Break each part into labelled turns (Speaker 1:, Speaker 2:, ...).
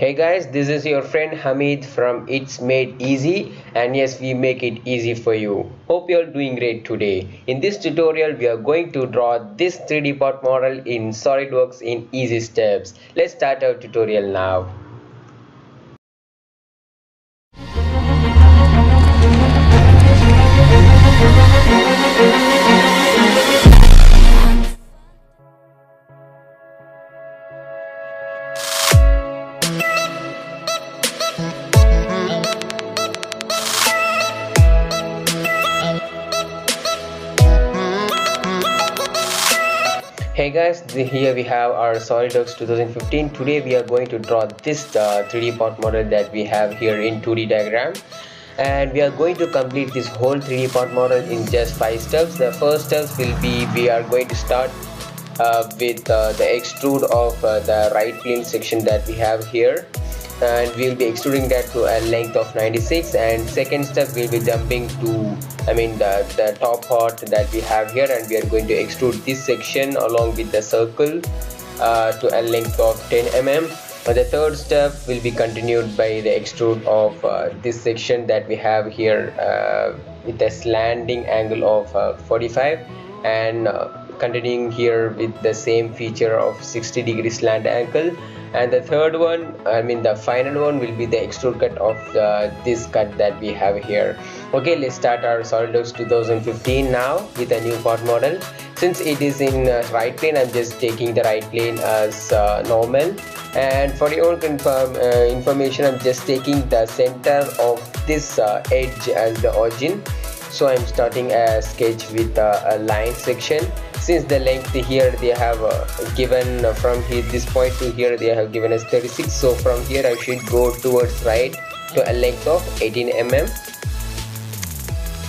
Speaker 1: Hey guys, this is your friend Hamid from It's Made Easy, and yes, we make it easy for you. Hope you're doing great today. In this tutorial, we are going to draw this 3D part model in SolidWorks in easy steps. Let's start our tutorial now. Hey guys, here we have our SolidWorks 2015. Today we are going to draw this 3D part model that we have here in 2D diagram, and we are going to complete this whole 3D part model in just 5 steps. The first steps will be we are going to start with the extrude of the right plane section that we have here, and we'll be extruding that to a length of 96. And second step we'll be jumping to the top part that we have here, and we are going to extrude this section along with the circle to a length of 10 mm. The third step will be continued by the extrude of this section that we have here with a slanting angle of 45, and continuing here with the same feature of 60-degree slant angle. And the third one, the final one, will be the extrude cut of this cut that we have here. Okay, let's start our SolidWorks 2015 now with a new part model. Since it is in right plane, I'm just taking the right plane as normal, and for your own information, I'm just taking the center of this edge as the origin. So I'm starting a sketch with a line section. Since the length here they have given from here, this point to here, they have given us 36. So from here I should go towards right to a length of 18 mm,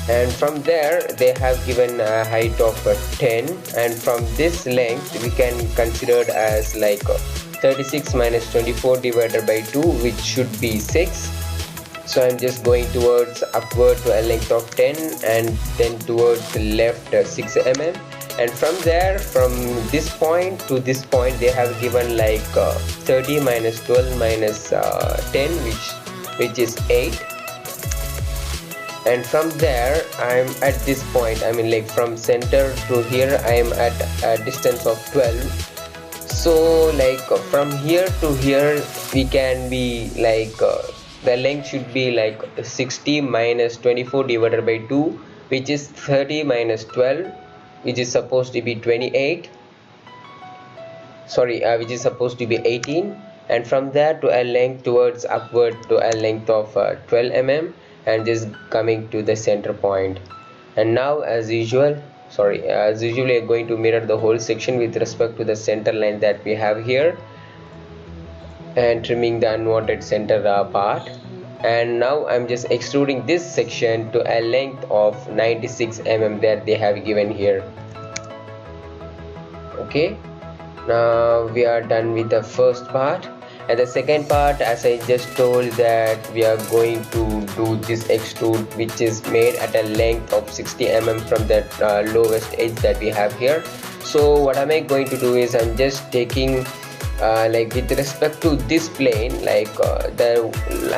Speaker 1: and from there they have given a height of 10, and from this length we can consider it as like 36 minus 24 divided by 2, which should be 6. So I'm just going towards upward to a length of 10, and then towards the left 6 mm. And from there, from this point to this point, they have given like 30 minus 12 minus 10, which is 8. And from there I'm at this point, like from center to here I am at a distance of 12. So like from here to here we can be like the length should be like 60 minus 24 divided by 2, which is 30 minus 12, which is supposed to be 28. Which is supposed to be 18. And from there to a length towards upward to a length of 12 mm, and just coming to the center point. And now as usually I'm going to mirror the whole section with respect to the center line that we have here, and trimming the unwanted center part. And now I'm just extruding this section to a length of 96 mm that they have given here. Okay, now we are done with the first part. And the second part, as I just told, that we are going to do this extrude, which is made at a length of 60 mm from that lowest edge that we have here. So what am I going to do is I'm just taking like with respect to this plane, like the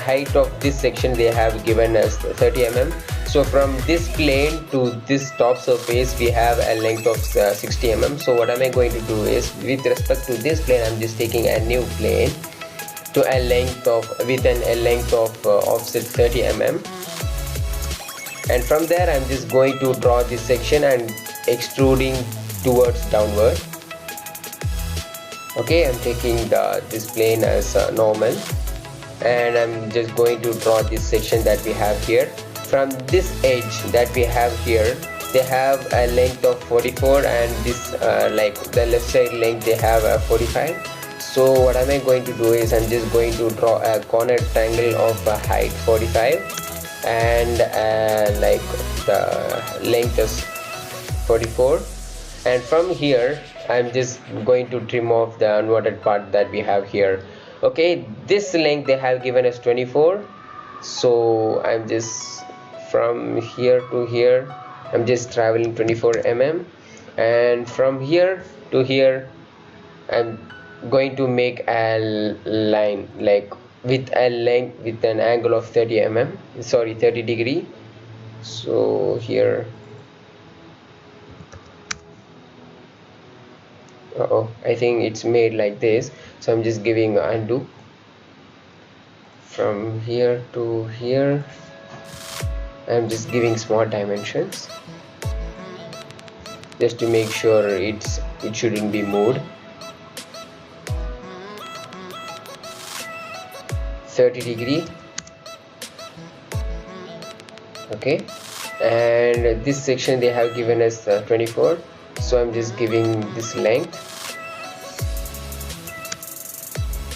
Speaker 1: height of this section they have given us 30 mm. So from this plane to this top surface we have a length of 60 mm. So what am I going to do is, with respect to this plane, I'm just taking a new plane to a length of offset 30 mm, and from there I'm just going to draw this section and extruding towards downward. Okay, I'm taking this plane as normal, and I'm just going to draw this section that we have here. From this edge that we have here, they have a length of 44, and this like the left side length they have a 45. So what am I going to do is I'm just going to draw a corner triangle of a height 45, and like the length is 44. And from here I'm just going to trim off the unwanted part that we have here. Okay, this length they have given us 24. So I'm just from here to here I'm just traveling 24 mm, and from here to here I'm going to make a line like with a length with an angle of 30 degree. So here, I think it's made like this, so I'm just giving undo from here to here. I'm just giving small dimensions just to make sure it shouldn't be moved. 30 degree. Okay, and this section they have given us 24, so I'm just giving this length.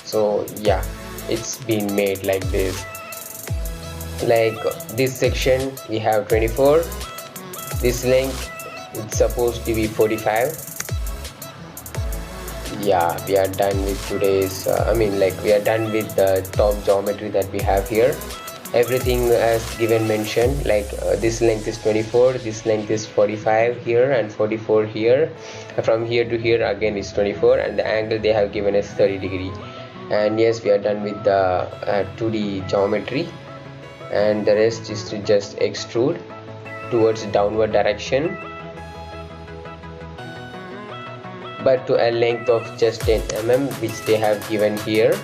Speaker 1: So yeah, it's been made like this. Like this section we have 24, this length it's supposed to be 45. Yeah, we are done with today's we are done with the top geometry that we have here. Everything as given mentioned, like this length is 24, this length is 45 here and 44 here. From here to here again is 24, and the angle they have given is 30 degree. And yes, we are done with the 2D geometry, and the rest is to just extrude towards downward direction, but to a length of just 10 mm, which they have given here.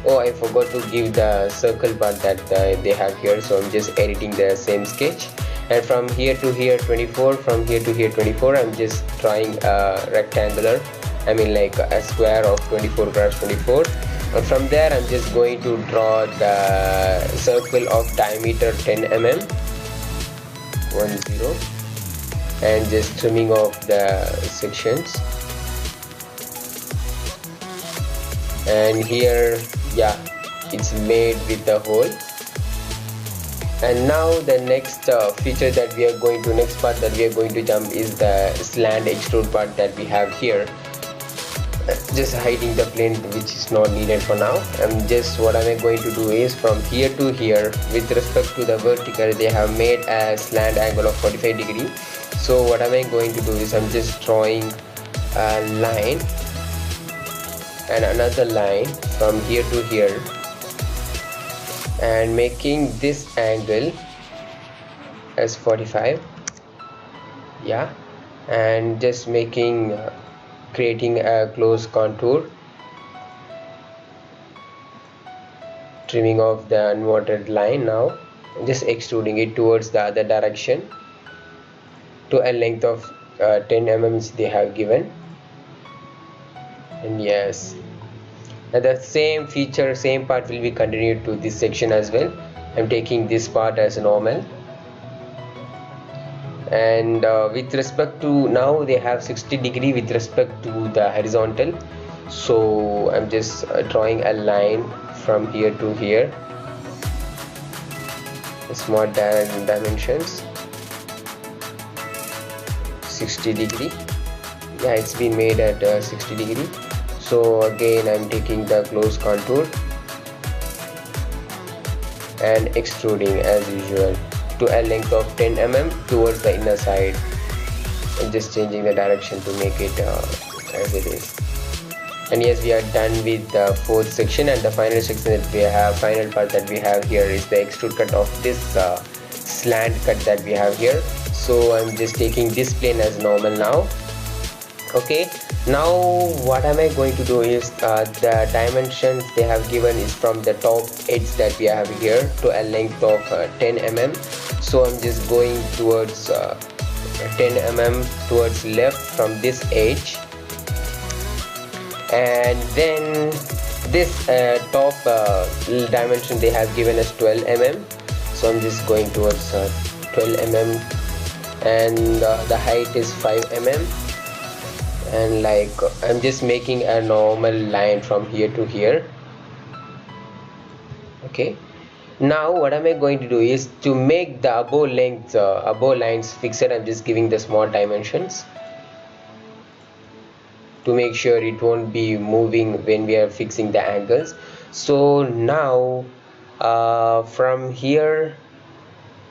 Speaker 1: Oh, I forgot to give the circle part that they have here, so I'm just editing the same sketch. And from here to here 24, from here to here 24, I'm just drawing a rectangular, like a square of 24 cross 24. And from there I'm just going to draw the circle of diameter 10 mm, 10, and just trimming off the sections. And here, yeah, it's made with the hole. And now the next feature that we are going to, next part that we are going to jump is the slant extrude part that we have here. Just hiding the plane which is not needed for now. And just what am I going to do is from here to here, with respect to the vertical, they have made a slant angle of 45 degree. So what am I going to do is I'm just drawing a line and another line from here to here, and making this angle as 45. Yeah, and just making creating a close contour, trimming off the unwanted line. Now just extruding it towards the other direction to a length of 10 mm they have given. And yes, and the same feature, same part will be continued to this section as well. I'm taking this part as normal, and with respect to, now they have 60 degree with respect to the horizontal, so I'm just drawing a line from here to here, small dimensions, 60 degree. Yeah, it's been made at 60 degree. So again I'm taking the close contour and extruding as usual to a length of 10 mm towards the inner side, and just changing the direction to make it as it is. And yes, we are done with the fourth section, and the final section that we have, final part that we have here is the extrude cut of this slant cut that we have here. So I'm just taking this plane as normal now. Okay, now what am I going to do is the dimensions they have given is from the top edge that we have here to a length of 10 mm. So I'm just going towards 10 mm towards left from this edge, and then this top dimension they have given us 12 mm. So I'm just going towards 12 mm, and the height is 5 mm. And like I'm just making a normal line from here to here. Okay, now what am I going to do is to make the above length above lines fixed. I'm just giving the small dimensions to make sure it won't be moving when we are fixing the angles. So now from here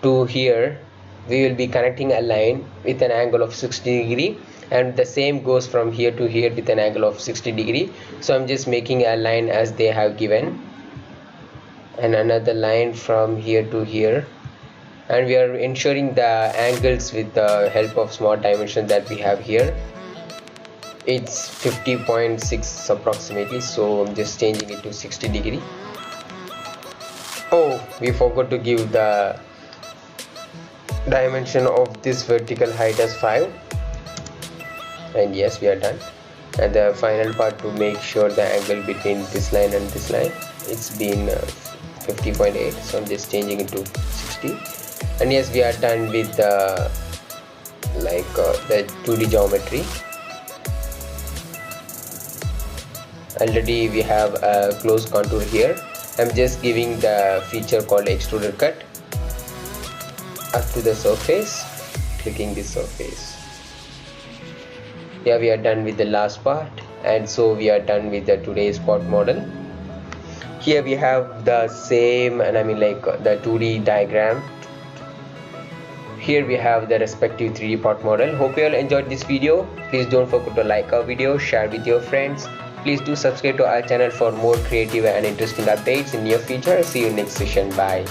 Speaker 1: to here we will be connecting a line with an angle of 60 degree, and the same goes from here to here with an angle of 60 degree. So I'm just making a line as they have given, and another line from here to here, and we are ensuring the angles with the help of small dimension that we have here. It's 50.6 approximately, so I'm just changing it to 60 degree. Oh, we forgot to give the dimension of this vertical height as 5, and yes, we are done. And the final part, to make sure the angle between this line and this line, it's been 50.8, so I'm just changing it to 60. And yes, we are done with the the 2D geometry. Already we have a close contour here. I'm just giving the feature called extruder cut up to the surface, clicking this surface. Yeah, we are done with the last part, and so we are done with the today's part model. Here we have the same, and the 2D diagram. Here we have the respective 3D part model. Hope you all enjoyed this video. Please don't forget to like our video, share with your friends. Please do subscribe to our channel for more creative and interesting updates in near future. See you next session. Bye.